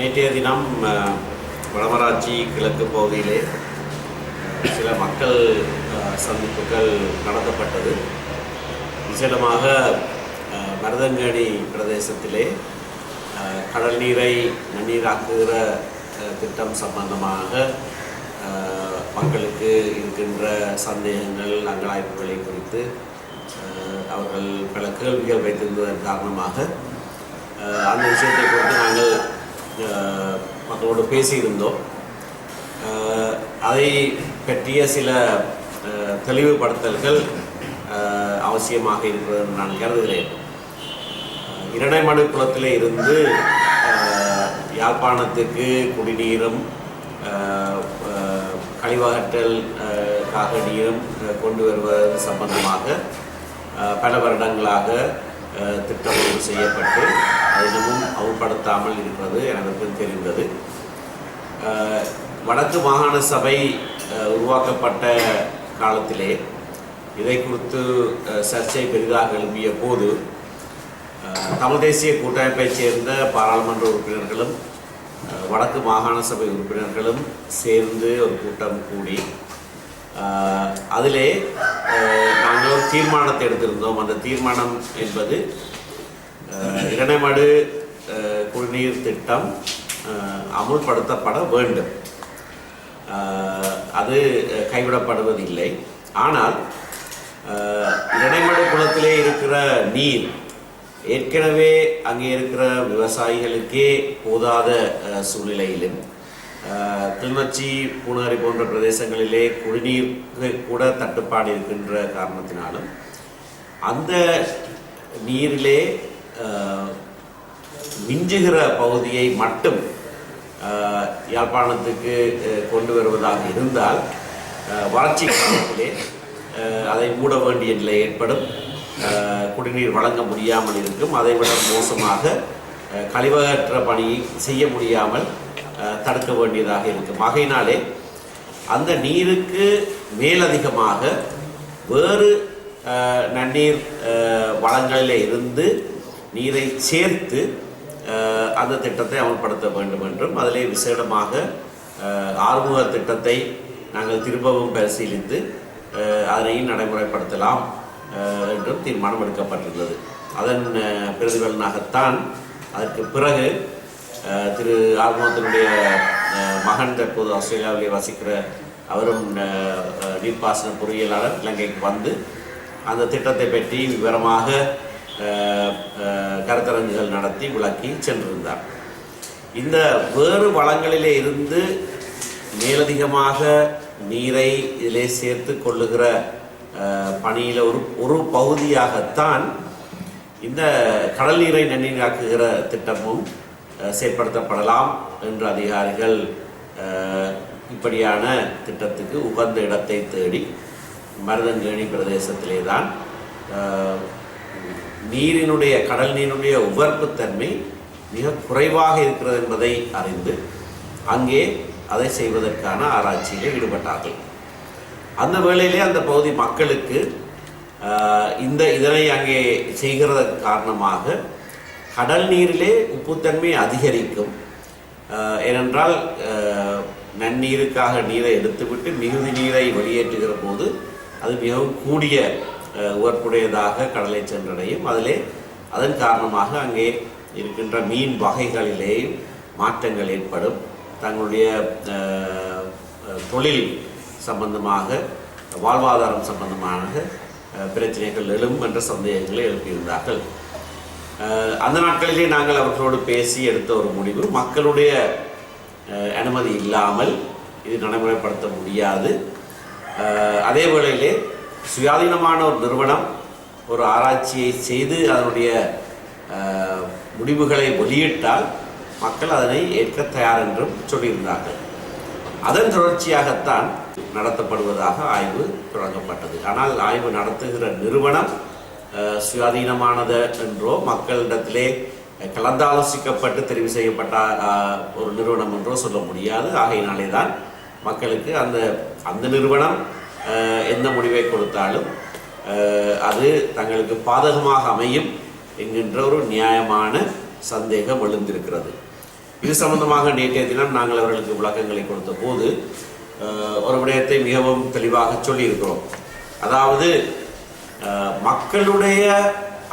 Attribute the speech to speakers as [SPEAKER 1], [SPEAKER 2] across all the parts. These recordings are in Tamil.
[SPEAKER 1] நேற்றைய தினம் வடமராட்சி கிழக்கு பகுதியிலே சில மக்கள் சந்திப்புகள் நடத்தப்பட்டது. விசேடமாக மருதங்கேணி பிரதேசத்திலே கடல் நீரை நன்னீராக்குகிற திட்டம் சம்பந்தமாக மக்களுக்கு இருக்கின்ற சந்தேகங்கள், அங்கலாய்ப்புகளை குறித்து அவர்கள் பல கேள்விகள் வைத்திருந்ததன் காரணமாக அந்த விஷயத்தை குறித்து நாங்கள் மக்களோடு பேசியிருந்தோம். அதை பற்றிய சில தெளிவுபடுத்தல்கள் அவசியமாக இருக்கிறது என்று நான் கருதுகிறேன். இரணைமடு குளத்திலே இருந்து யாழ்ப்பாணத்துக்கு குடிநீரும் கழிவகற்றலுக்காக நீரும் கொண்டு வருவது சம்பந்தமாக பல வருடங்களாக திட்டம் செய்யப்பட்டு இன்னமும் அமுல்படுத்தாமல் இருக்கிறது எனக்கு தெரிந்தது. வடக்கு மாகாண சபை உருவாக்கப்பட்ட காலத்திலே இதை குறித்து சர்ச்சை பெரிதாக எழுப்பிய போது தமிழ் தேசிய கூட்டமைப்பைச் சேர்ந்த பாராளுமன்ற உறுப்பினர்களும் வடக்கு மாகாண சபை உறுப்பினர்களும் சேர்ந்து ஒரு கூட்டம் கூடி அதிலே நாங்கள் ஒரு தீர்மானத்தை எடுத்திருந்தோம். அந்த தீர்மானம் என்பது இரணைமடு குடிநீர் திட்டம் அமுல்படுத்தப்பட வேண்டும், அது கைவிடப்படுவதில்லை. ஆனால் இரணைமடு குளத்திலே இருக்கிற நீர் ஏற்கனவே அங்கே இருக்கிற விவசாயிகளுக்கே போதாத சூழ்நிலையிலும் கிளிநொச்சி, பூனகரி போன்ற பிரதேசங்களிலே குடிநீர் கூட தட்டுப்பாடு இருக்கின்ற காரணத்தினாலும் அந்த நீரிலே மிஞ்சுகிற பகுதியை மட்டும் யாழ்ப்பாணத்துக்கு கொண்டு வருவதாக இருந்தால் வறட்சி காலத்திலே அதை மூட வேண்டிய நிலை ஏற்படும், குடிநீர் வழங்க முடியாமல் இருக்கும். அதைவிட மோசமாக கழிவகற்ற பணியை செய்ய முடியாமல் தடுக்க வேண்டியதாக இருக்கும். ஆகையினாலே அந்த நீருக்கு மேலதிகமாக வேறு நன்னீர் வளங்களில் இருந்து நீரை சேர்த்து அந்த திட்டத்தை அமல்படுத்த வேண்டும் என்றும், அதிலே விசேடமாக ஆறுமுக திட்டத்தை நாங்கள் திரும்பவும் பரிசீலித்து அதனையும் நடைமுறைப்படுத்தலாம் என்றும் தீர்மானம் எடுக்கப்பட்டிருந்தது. அதன் பிரதிபலனாகத்தான் அதற்கு பிறகு திரு ஆறுமுகத்தினுடைய மகன் தற்போது ஆஸ்திரேலியாவிலே வசிக்கிற அவரும் நீர்ப்பாசன பொறியியலாளர் இலங்கைக்கு வந்து அந்த திட்டத்தை பற்றி விவரமாக கருத்தரங்குகள் நடத்தி விளக்கி சென்றிருந்தார். இந்த வேறு வளங்களிலே இருந்து மேலதிகமாக நீரை இதிலே சேர்த்து கொள்ளுகிற பணியில் ஒரு பகுதியாகத்தான் இந்த கடல் நீரை நன்னீராக்குகிற திட்டமும் செயற்படுத்தப்படலாம் என்று அதிகாரிகள் இப்படியான திட்டத்துக்கு உகந்த இடத்தை தேடி மருதங்கேணி பிரதேசத்திலே தான் நீரினுடைய கடல் நீரினுடைய உவர்ப்புத்தன்மை மிக குறைவாக இருக்கிறது என்பதை அறிந்து அங்கே அதை செய்வதற்கான ஆராய்ச்சியிலே ஈடுபட்டார்கள். அந்த வேளையிலே அந்த பகுதி மக்களுக்கு இதனை அங்கே செய்கிறதற்கு காரணமாக கடல் நீரிலே உப்புத்தன்மை அதிகரிக்கும். ஏனென்றால் நன்னீருக்காக நீரை எடுத்துவிட்டு மிகுதி நீரை வெளியேற்றுகிற போது அது மிகவும் கூடிய உவர்ப்புடையதாக கடலை சென்றடையும். அதன் காரணமாக அங்கே இருக்கின்ற மீன் வகைகளிலேயும் மாற்றங்கள் ஏற்படும். தங்களுடைய தொழில் சம்பந்தமாக, வாழ்வாதாரம் சம்பந்தமான பிரச்சனைகள் எழும் என்ற சந்தேகங்களை எழுப்பியிருந்தார்கள். அந்த நாட்களிலே நாங்கள் அவர்களோடு பேசி எடுத்த ஒரு முடிவு, மக்களுடைய அனுமதி இல்லாமல் இது நடைமுறைப்படுத்த முடியாது. அதே வேளையிலே சுயாதீனமான ஒரு நிறுவனம் ஒரு ஆராய்ச்சியை செய்து அதனுடைய முடிவுகளை வெளியிட்டால் மக்கள் அதனை ஏற்க தயார் என்றும் சொல்லியிருந்தார்கள். அதன் தொடர்ச்சியாகத்தான் நடத்தப்படுவதாக ஆய்வு தொடங்கப்பட்டது. ஆனால் ஆய்வு நடத்துகிற நிறுவனம் சுயாதீனமானது என்றோ மக்களிடத்திலே கலந்தாலோசிக்கப்பட்டு தெரிவு செய்யப்பட்ட ஒரு நிறுவனம் என்றோ சொல்ல முடியாது. ஆகையினாலே தான் மக்களுக்கு அந்த நிறுவனம் எந்த முடிவை கொடுத்தாலும் அது தங்களுக்கு பாதகமாக அமையும் என்கின்ற ஒரு நியாயமான சந்தேகம் எழுந்திருக்கிறது. இது சம்பந்தமாக நேற்றைய தினம் நாங்கள் அவர்களுக்கு விளக்கங்களை கொடுத்த போது ஒரு விடயத்தை மிகவும் தெளிவாக சொல்லியிருக்கிறோம். அதாவது மக்களுடைய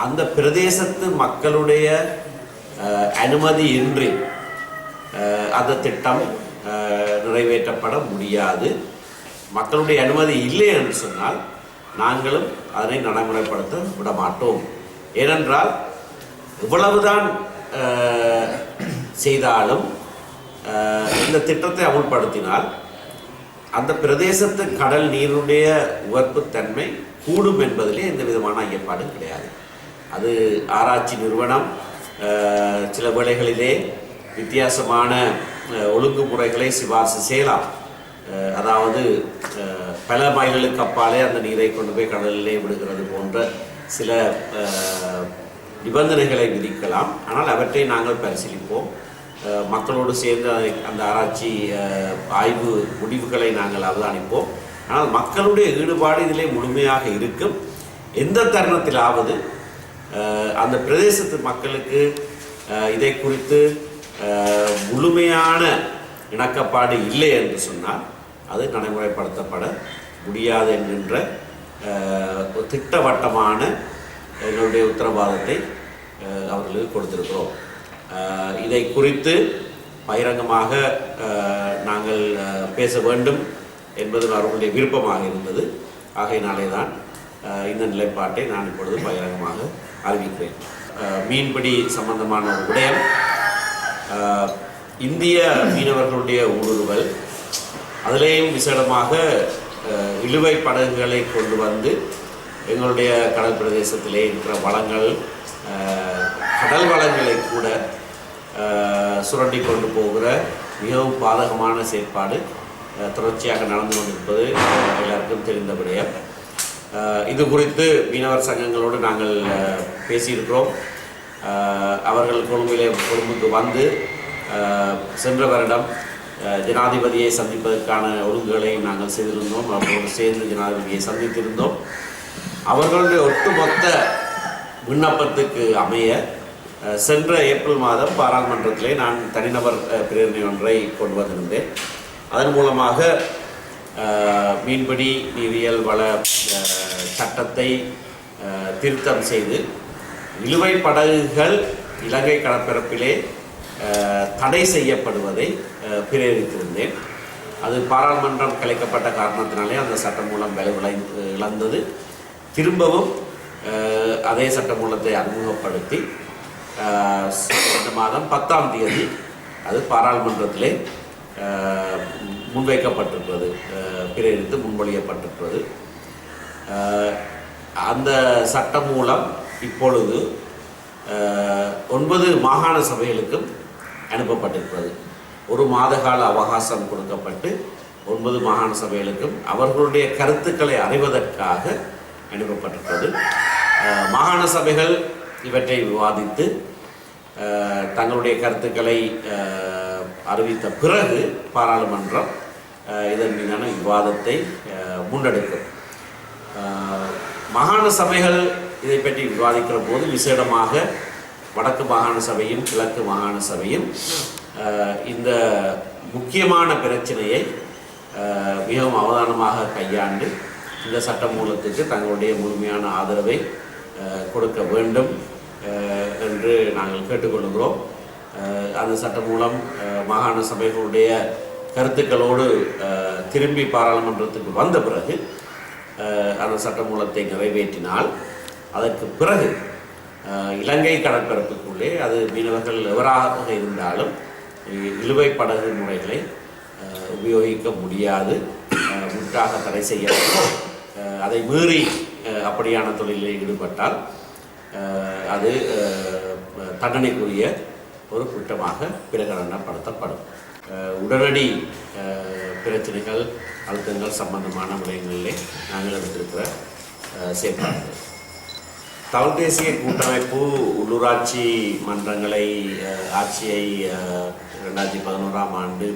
[SPEAKER 1] அந்த பிரதேசத்து மக்களுடைய அனுமதியின்றி அந்த திட்டம் நிறைவேற்றப்பட முடியாது. மக்களுடைய அனுமதி இல்லை என்று சொன்னால் நாங்களும் அதனை நடைமுறைப்படுத்த விட மாட்டோம். ஏனென்றால் இவ்வளவுதான் செய்தாலும் இந்த திட்டத்தை அமுல்படுத்தினால் அந்த பிரதேசத்து கடல் நீருடைய உவர்ப்புத்தன்மை கூடும் என்பதிலே எந்த விதமான ஐயப்பாடும் கிடையாது. அது ஆராய்ச்சி நிறுவனம் சில வேளைகளிலே வித்தியாசமான ஒழுங்குமுறைகளை சிபாரிசு செய்யலாம். அதாவது பல மைல்களுக்கு அப்பாலே அந்த நீரை கொண்டு போய் கடலிலே விடுகிறது போன்ற சில நிபந்தனைகளை விதிக்கலாம். ஆனால் அவற்றை நாங்கள் பரிசீலிப்போம். மக்களோடு சேர்ந்து அந்த ஆராய்ச்சி ஆய்வு முடிவுகளை நாங்கள் அவதானிப்போம். ஆனால் மக்களுடைய ஈடுபாடு இதிலே முழுமையாக இருக்கும். எந்த தருணத்திலாவது அந்த பிரதேசத்து மக்களுக்கு இதை குறித்து முழுமையான இணக்கப்பாடு இல்லை என்று சொன்னால் அது நடைமுறைப்படுத்தப்பட முடியாது என்கின்ற திட்டவட்டமான எங்களுடைய உத்தரவாதத்தை அவர்களுக்கு கொடுத்திருக்கிறோம். இதை குறித்து பகிரங்கமாக நாங்கள் பேச வேண்டும் என்பது அவர்களுடைய விருப்பமாக இருந்தது. ஆகையினாலே தான் இந்த நிலைப்பாட்டை நான் இப்பொழுது பகிரங்கமாக அறிவிக்கிறேன். மீன்பிடி சம்பந்தமான ஒரு விடயம், இந்திய மீனவர்களுடைய ஊடுருவல், அதிலேயும் விசேடமாக இழுவை படகுகளை கொண்டு வந்து எங்களுடைய கடல் பிரதேசத்திலே இருக்கிற வளங்கள், கடல் வளங்களை கூட சுரண்டி கொண்டு போகிற மிகவும் பாதகமான செயற்பாடு தொடர்ச்சியாக நடந்து கொண்டிருப்பது எல்லாருக்கும் தெரிந்த விடயம். இது குறித்து மீனவர் சங்கங்களோடு நாங்கள் பேசியிருக்கிறோம். அவர்கள் கொழும்புக்கு வந்து சென்ற வருடம் ஜனாதிபதியை சந்திப்பதற்கான ஒழுங்குகளை நாங்கள் செய்திருந்தோம். அவர்களோடு சேர்ந்து ஜனாதிபதியை சந்தித்திருந்தோம். அவர்களுடைய ஒட்டுமொத்த விண்ணப்பத்துக்கு அமைய சென்ற ஏப்ரல் மாதம் பாராளுமன்றத்திலே நான் தனிநபர் பிரேரணை ஒன்றை கொண்டு வந்திருந்தேன். அதன் மூலமாக மீன்பிடி நீரியல் வள சட்டத்தை திருத்தம் செய்து இழுவை படகுகள் இலங்கை கடற்பரப்பிலே தடை செய்யப்படுவதை பிரேரித்திருந்தேன். அது பாராளுமன்றம் கலைக்கப்பட்ட காரணத்தினாலே அந்த சட்டமூலம் இழந்தது. திரும்பவும் அதே சட்டமூலத்தை அறிமுகப்படுத்தி இந்த மாதம் 10ஆம் தேதி அது பாராளுமன்றத்திலே முன்வைக்கப்பட்டிருக்கிறது, பிரேரித்து முன்மொழியப்பட்டிருக்கிறது. அந்த சட்டம் மூலம் இப்பொழுது 9 மாகாண சபைகளுக்கும் அனுப்பப்பட்டிருக்கிறது. ஒரு மாத கால அவகாசம் கொடுக்கப்பட்டு 9 மாகாண சபைகளுக்கும் அவர்களுடைய கருத்துக்களை அறிவதற்காக அனுப்பப்பட்டிருக்கிறது. மாகாண சபைகள் இவற்றை விவாதித்து தங்களுடைய கருத்துக்களை அறிவித்த பிறகு பாராளுமன்றம் இதன் மீதான விவாதத்தை முன்னெடுக்கும். மாகாண சபைகள் இதை பற்றி விவாதிக்கிற போது விசேடமாக வடக்கு மாகாண சபையும் கிழக்கு மாகாண சபையும் இந்த முக்கியமான பிரச்சனையை மிகவும் அவதானமாக கையாண்டு இந்த சட்டமூலத்துக்கு தங்களுடைய முழுமையான ஆதரவை கொடுக்க வேண்டும் என்று நாங்கள் கேட்டுக்கொள்கிறோம். அந்த சட்டமூலம் மாகாண சபைகளுடைய கருத்துக்களோடு திரும்பி பாராளுமன்றத்துக்கு வந்த பிறகு அந்த சட்டமூலத்தை நிறைவேற்றினால் அதற்கு பிறகு இலங்கை கடற்பரப்புக்குள்ளே அது மீனவர்கள் எவராக இருந்தாலும் இழுவை படகு முறைகளை உபயோகிக்க முடியாது, முற்றாக தடை செய்யப்படும். அதை மீறி அப்படியான தொழிலில் ஈடுபட்டால் அது தண்டனைக்குரிய ஒரு குற்றமாக பிரகடனப்படுத்தப்படும். உடனடி பிரச்சனைகள் அழுத்தங்கள் சம்பந்தமான விடயங்களிலே நாங்கள் எடுத்திருக்கிற செயற்பாடுகள். தமிழ் தேசிய கூட்டமைப்பு உள்ளூராட்சி மன்றங்களை ஆட்சியை 2011ஆம் ஆண்டு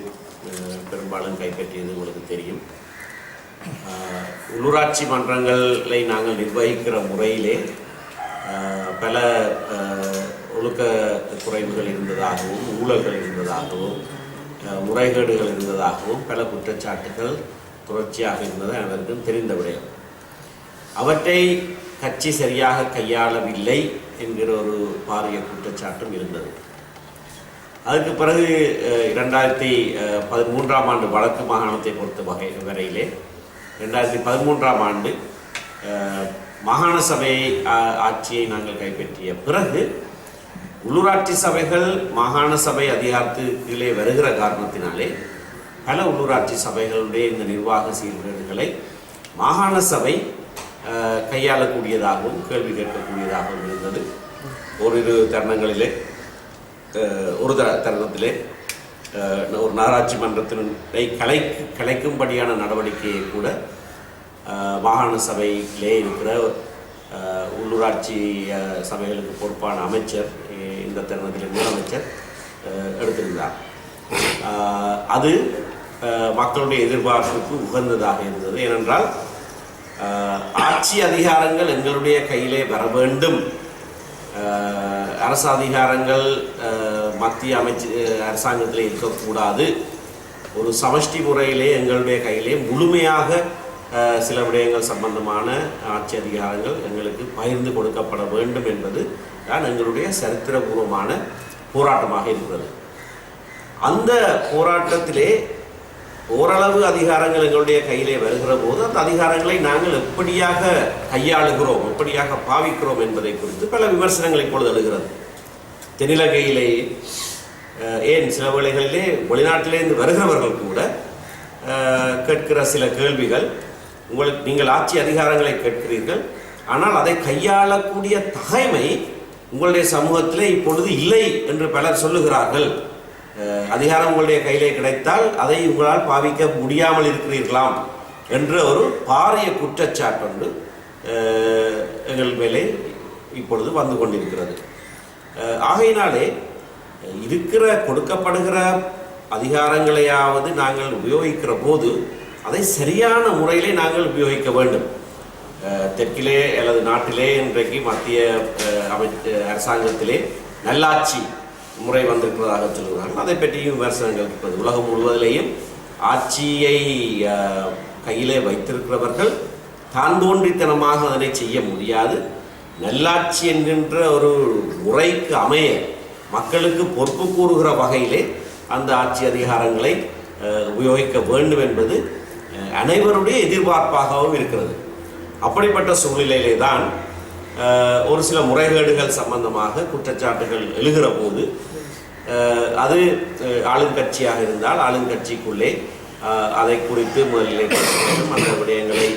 [SPEAKER 1] பெரும்பாலும் கைப்பற்றியது உங்களுக்கு தெரியும். உள்ளூராட்சி மன்றங்களை நாங்கள் நிர்வகிக்கிற முறையிலே பல ஒழுக்க குறைவுகள் இருந்ததாகவும் ஊழல்கள் இருந்ததாகவும் முறைகேடுகள் இருந்ததாகவும் பல குற்றச்சாட்டுகள் தொடர்ச்சியாக இருந்தது அனைவருக்கும் தெரிந்த விடயம். அவற்றை கட்சி சரியாக கையாளவில்லை என்கிற ஒரு பாரிய குற்றச்சாட்டும் இருந்தது. அதுக்கு பிறகு 2013ஆம் ஆண்டு வடக்கு மாகாணத்தை பொறுத்த வரையிலே 2013ஆம் ஆண்டு மாகாண சபை ஆட்சியை நாங்கள் கைப்பற்றிய பிறகு உள்ளூராட்சி சபைகள் மாகாண சபை அதிகாரத்துக்கு கீழே வருகிற காரணத்தினாலே பல உள்ளூராட்சி சபைகளுடைய இந்த நிர்வாக சீர்கேடுகளை மாகாண சபை கையாளக்கூடியதாகவும் கேள்வி கேட்கக்கூடியதாகவும் இருந்தது. ஓரிரு தருணங்களிலே ஒரு தருணத்திலே ஒரு நகராட்சி மன்றத்தினை கலைக்கும்படியான நடவடிக்கையை கூட மாகாண சபையிலே இருக்கிற உள்ளூராட்சி சபைகளுக்கு பொறுப்பான அமைச்சர், இந்த தருணத்தில் முதலமைச்சர் எடுத்திருந்தார். அது மக்களுடைய எதிர்பார்ப்புக்கு உகந்ததாக இருந்தது. ஏனென்றால் ஆட்சி அதிகாரங்கள் எங்களுடைய கையிலே வர வேண்டும், அரசு அதிகாரங்கள் மத்திய அரசாங்கத்திலே இருக்கக்கூடாது, ஒரு சமஷ்டி முறையிலே எங்களுடைய கையிலே முழுமையாக சில விடயங்கள் சம்பந்தமான ஆட்சி அதிகாரங்கள் எங்களுக்கு பகிர்ந்து கொடுக்கப்பட வேண்டும் என்பது தான் எங்களுடைய சரித்திரபூர்வமான போராட்டமாக இருக்கிறது. அந்த போராட்டத்திலே ஓரளவு அதிகாரங்கள் எங்களுடைய கையிலே வருகிற போது அந்த அதிகாரங்களை நாங்கள் எப்படியாக கையாளுகிறோம், எப்படியாக பாவிக்கிறோம் என்பதை குறித்து பல விமர்சனங்கள் இப்பொழுது எழுகிறது. தென்னிலங்கையிலே ஏன் சில வேளைகளிலே வெளிநாட்டிலிருந்து வருகிறவர்கள் கூட கேட்கிற சில கேள்விகள், நீங்கள் ஆட்சி அதிகாரங்களை கேட்கிறீர்கள், ஆனால் அதை கையாளக்கூடிய தகைமை உங்களுடைய சமூகத்திலே இப்பொழுது இல்லை என்று பலர் சொல்லுகிறார்கள். அதிகாரம் உங்களுடைய கையிலே கிடைத்தால் அதை உங்களால் பாவிக்க முடியாமல் இருக்கிறீர்களாம் என்ற ஒரு பாரிய குற்றச்சாட்டு எங்கள் மேலே இப்பொழுது வந்து கொண்டிருக்கிறது. ஆகையினாலே இருக்கிற கொடுக்கப்படுகிற அதிகாரங்களையாவது நாங்கள் உபயோகிக்கிற போது அதை சரியான முறையிலே நாங்கள் உபயோகிக்க வேண்டும். தெற்கிலே அல்லது நாட்டிலே இன்றைக்கு மத்திய அரசாங்கத்திலே நல்லாட்சி முறை வந்திருக்கிறதாக சொல்கிறார்கள். அதை பற்றியும் விமர்சனங்கள் இருக்கிறது. உலகம் முழுவதிலேயும் ஆட்சியை கையிலே வைத்திருக்கிறவர்கள் தான் தோன்றித்தனமாக அதனை செய்ய முடியாது. நல்லாட்சி என்கின்ற ஒரு முறைக்கு அமைய மக்களுக்கு பொறுப்பு கூறுகிற வகையிலே அந்த ஆட்சி அதிகாரங்களை உபயோகிக்க வேண்டும் என்பது அனைவருடைய எதிர்பார்ப்பாகவும் இருக்கிறது. அப்படிப்பட்ட சூழ்நிலையிலே தான் ஒரு சில முறைகேடுகள் சம்பந்தமாக குற்றச்சாட்டுகள் எழுகிற போது அது ஆளுங்கட்சியாக இருந்தால் ஆளுங்கட்சிக்குள்ளே அதை குறித்து முதலில் அந்த விடயங்களை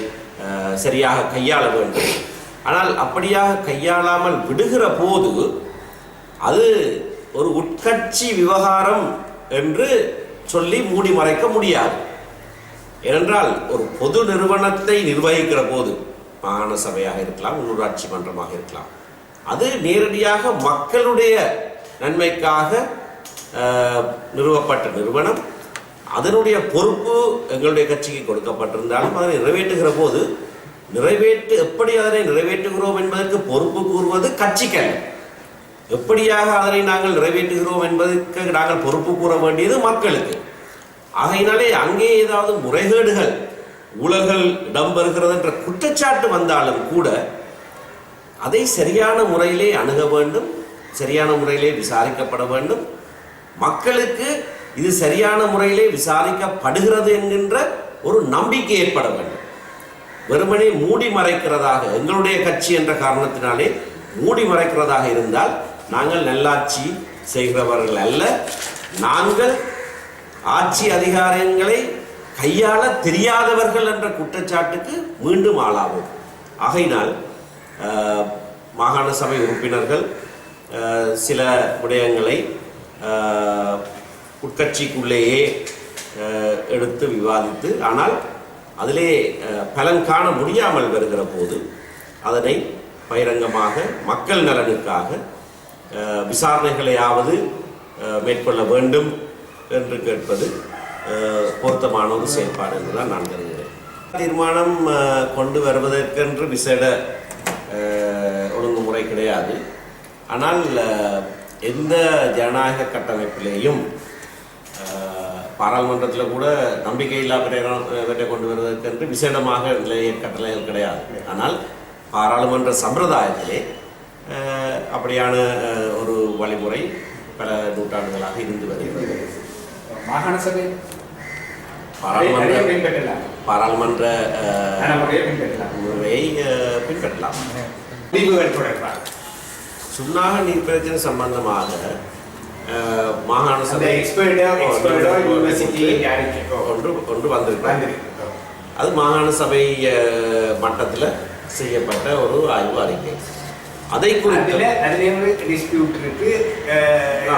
[SPEAKER 1] சரியாக கையாள வேண்டும். ஆனால் அப்படியாக கையாளாமல் விடுகிற போது அது ஒரு உட்கட்சி விவகாரம் என்று சொல்லி மூடி மறைக்க முடியாது. ஏனென்றால் ஒரு பொது நிறுவனத்தை நிர்வகிக்கிற போது மாகாண சபையாக இருக்கலாம், உள்ளூராட்சி மன்றமாக இருக்கலாம், அது நேரடியாக மக்களுடைய நன்மைக்காக நிறுவப்பட்ட நிறுவனம். அதனுடைய பொறுப்பு எங்களுடைய கட்சிக்கு கொடுக்கப்பட்டிருந்தாலும் அதனை நிறைவேற்றுகிற போது எப்படி அதனை நிறைவேற்றுகிறோம் என்பதற்கு பொறுப்பு கூறுவது கட்சிக்கல்ல. எப்படியாக அதனை நாங்கள் நிறைவேற்றுகிறோம் என்பதற்கு நாங்கள் பொறுப்பு கூற வேண்டியது மக்களுக்கு. ஆகையினாலே அங்கே ஏதாவது முறைகேடுகள் ஊழல்கள் இடம்பெறுகிறது என்ற குற்றச்சாட்டு வந்தாலும் கூட அதை சரியான முறையிலே அணுக வேண்டும், சரியான முறையிலே விசாரிக்கப்பட வேண்டும். மக்களுக்கு இது சரியான முறையிலே விசாரிக்கப்படுகிறது என்கின்ற ஒரு நம்பிக்கை ஏற்பட வேண்டும். வெறுமனே மூடி மறைக்கிறதாக எங்களுடைய கட்சி என்ற காரணத்தினாலே மூடி மறைக்கிறதாக இருந்தால் நாங்கள் நல்லாட்சி செய்கிறவர்கள் அல்ல, நாங்கள் ஆட்சி அதிகாரங்களை கையாள தெரியாதவர்கள் என்ற குற்றச்சாட்டுக்கு மீண்டும் ஆளாகும். ஆகையினால் மாகாண சபை உறுப்பினர்கள் சில விடயங்களை உட்கட்சிக்குள்ளேயே எடுத்து விவாதித்து, ஆனால் அதிலே பலன் காண முடியாமல் வருகிற போது அதனை பகிரங்கமாக மக்கள் நலனுக்காக விசாரணைகளையாவது மேற்கொள்ள வேண்டும் என்று கேட்பது பொருத்தமான ஒரு செயல்பாடு என்றுதான் நான் கருதுகிறேன். தீர்மானம் கொண்டு வருவதற்கென்று விசேட ஒழுங்குமுறை கிடையாது. ஆனால் எந்த ஜனநாயக கட்டமைப்பிலேயும் பாராளுமன்றத்தில் கூட நம்பிக்கையில்லா பிரேரணை கொண்டு வருவதற்கென்று விசேடமாக கட்டளைகள் கிடையாது. ஆனால் பாராளுமன்ற சம்பிரதாயத்திலே அப்படியான ஒரு வழிமுறை பல நூற்றாண்டுகளாக இருந்து வருகிறது.
[SPEAKER 2] மாகாண சபை
[SPEAKER 1] பாராளுமன்ற முறையை பின்பற்றலாம். சுன்னாக நீர் பிரச்சனை சம்பந்தமாக மாகாண சபை ஒன்று வந்திருக்கிறது. அது மாகாண சபை மட்டத்தில் செய்யப்பட்ட ஒரு ஆய்வு அறிக்கை. அதை குறித்து
[SPEAKER 2] டிஸ்பியூட் இருக்கு.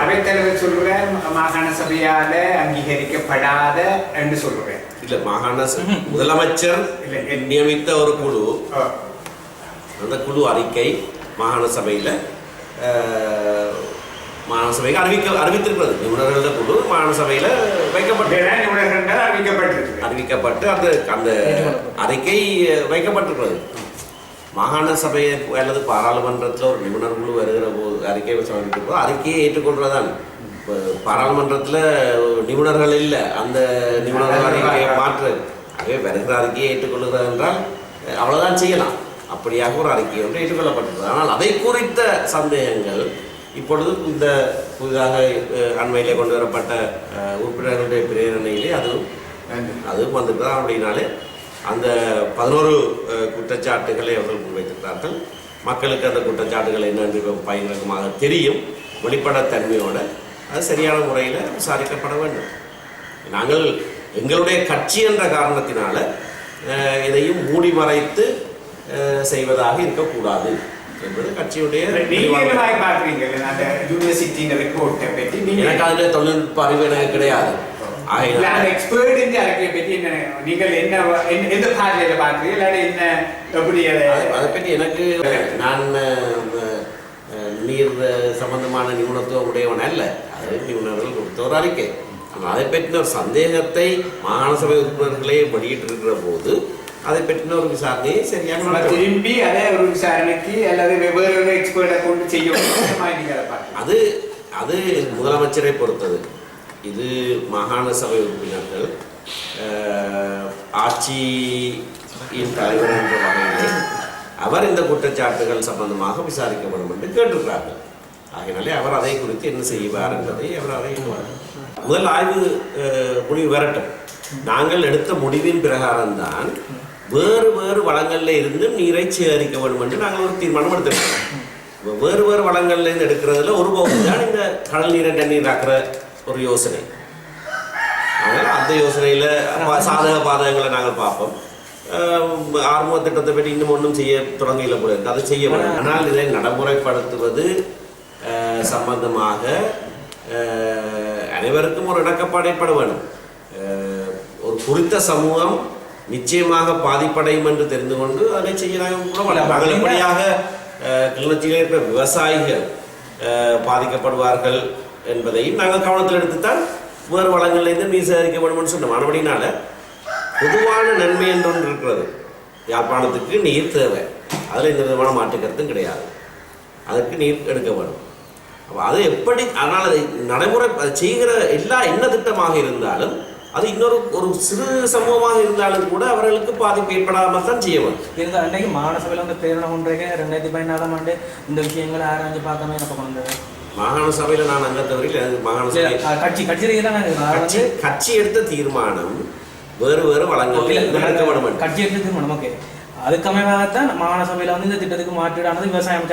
[SPEAKER 2] அவைத்தலைவர் சொல்றேன் மாகாண சபையால அங்கீகரிக்கப்படாத என்று சொல்றேன்.
[SPEAKER 1] இல்ல, மாகாண முதலமைச்சர் நியமித்த ஒரு குழு, அந்த குழு அறிக்கை மாகாண சபையில அறிவித்திருக்கிறது. நிபுணர்கள் குழு மாகாண சபையில அறிவிக்கப்பட்டு அந்த அறிக்கை வைக்கப்பட்டிருக்கிறது. மாகாண சபை அல்லது பாராளுமன்றத்தில் ஒரு நிபுணர் குழு வருகிற போது அறிக்கை சமர்ப்பிக்கிறப்போ அறிக்கையை ஏற்றுக்கொள்றதான். பாராளுமன்றத்தில் நிபுணர்கள் இல்லை, அந்த நிபுணர்கள் அறிக்கையை மாற்று வருகிற அறிக்கையை ஏற்றுக்கொள்கிறது என்றால் அவ்வளவுதான் செய்யலாம். அப்படியாக ஒரு அறிக்கை ஒன்று ஏற்றுக்கொள்ளப்பட்டிருக்கிறது. ஆனால் அதை குறித்த சந்தேகங்கள் இப்பொழுது இந்த புதிதாக அண்மையிலே கொண்டு வரப்பட்ட உறுப்பினர்களுடைய பிரேரணையிலே அதுவும் வந்திருக்கிறார். அப்படின்னாலே அந்த 11 குற்றச்சாட்டுகளை அவர்கள் முன்வைத்திருக்கிறார்கள். மக்களுக்கு அந்த குற்றச்சாட்டுகள் என்னென்று பயங்கரமாக தெரியும். வெளிப்படத்தன்மையோடு அது சரியான முறையில் விசாரிக்கப்பட வேண்டும். நாங்கள் எங்களுடைய கட்சி என்ற காரணத்தினால இதையும் மூடி மறைத்து செய்வதாக இருக்கக்கூடாது என்பது கட்சியுடைய. எனக்கு அதில் தொழில்நுட்ப அறிவு எனக்கு கிடையாது. அதை பற்றி எனக்கு நான் நீர் சம்பந்தமான நிபுணத்துவம் உடையவன் அல்ல. அது நிபுணர்கள் கொடுத்த ஒரு அறிக்கை. ஆனால் அதை பற்றின ஒரு சந்தேகத்தை மாகாண சபை உறுப்பினர்களே வெளியிட்டிருக்கிற போது அதை பற்றின ஒரு விசாரணையை சரியாக
[SPEAKER 2] திரும்பி அதே ஒரு விசாரணைக்கு அல்லது வெவ்வேறு எக்ஸ்பர்ட்டை கொண்டு செய்யும்.
[SPEAKER 1] அது முதலமைச்சரை பொறுத்தது. இது மாகாண சபை உறுப்பினர்கள் ஆட்சியின் தலைவர் என்ற வகையிலே அவர் இந்த குற்றச்சாட்டுகள் சம்பந்தமாக விசாரிக்கப்படும் என்று கேட்டிருக்கிறார்கள். ஆகினாலே அவர் அதை குறித்து என்ன செய்வார் என்பதை அவர் அறிவிப்பார். முதல் ஆய்வு முடிவு வரட்டும். நாங்கள் எடுத்த முடிவின் பிரகாரம்தான் வேறு வேறு வளங்களில் இருந்து நீரை சேகரிக்க வேண்டும் என்று நாங்கள் ஒரு தீர்மானம் எடுத்திருக்கோம். வேறு வேறு வளங்கள்ல இருந்து எடுக்கிறதுல ஒரு பகுதி தான் இந்த கடல் நீரை தண்ணீர் ஆக்கிற ஒரு யோசனை. அதனால் அந்த யோசனையில் சாதக பாதகங்களை நாங்கள் பார்ப்போம். ஆர்வ திட்டத்தை பற்றி இன்னும் ஒன்றும் செய்ய தொடங்கல போல இருக்கு. அதை செய்ய வேண்டும். ஆனால் இதை நடைமுறைப்படுத்துவது சம்பந்தமாக அனைவருக்கும் ஒரு இணக்கப்பாடு ஏற்பட வேண்டும். ஒரு குறித்த சமூகம் நிச்சயமாக பாதிப்படையும் என்று தெரிந்து கொண்டு அதை செய்ய நாங்கள் எப்படியாக கிளிநொச்சியில் இருக்கிற விவசாயிகள் பாதிக்கப்படுவார்கள் என்பதையும் நாங்கள் கவனத்தில் எடுத்துத்தான் வேறு வளங்களிலிருந்து நீர் சேகரிக்க வேண்டும் சொன்னோம். மறுபடினால பொதுவான நன்மை என்று ஒன்று இருக்கிறது. யாழ்ப்பாணத்துக்கு நீர் தேவை, அதில் எந்த விதமான மாற்றுக்கருத்தும் கிடையாது. அதற்கு நீர் எடுக்க வேண்டும். அது எப்படி, ஆனால் அதை நடைமுறை செய்கிற என்ன திட்டமாக இருந்தாலும் அது இன்னொரு ஒரு சிறு சமூகமாக இருந்தாலும் கூட அவர்களுக்கு பாதிப்பு ஏற்படாமல் தான் செய்ய வேண்டும்.
[SPEAKER 3] அன்றைக்கு மாகாண சபையில் வந்து பிரேரணை கொண்டிருக்க 2014ஆம் ஆண்டு இந்த விஷயங்களை ஆராய்ச்சி பார்க்காம என்ன கொண்டு
[SPEAKER 1] மாகாண சபையில் நான் அங்க தவறில் மாகாண சபை கட்சி எடுத்த தீர்மானம் வேறு வேறு வழங்கல்
[SPEAKER 3] கட்சி எடுத்த தீர்மானம். ஓகே, அதுக்கமைவாகத்தான் மாகாண சபையில வந்து இந்த திட்டத்துக்கு மாற்றீடானது விவசாயம்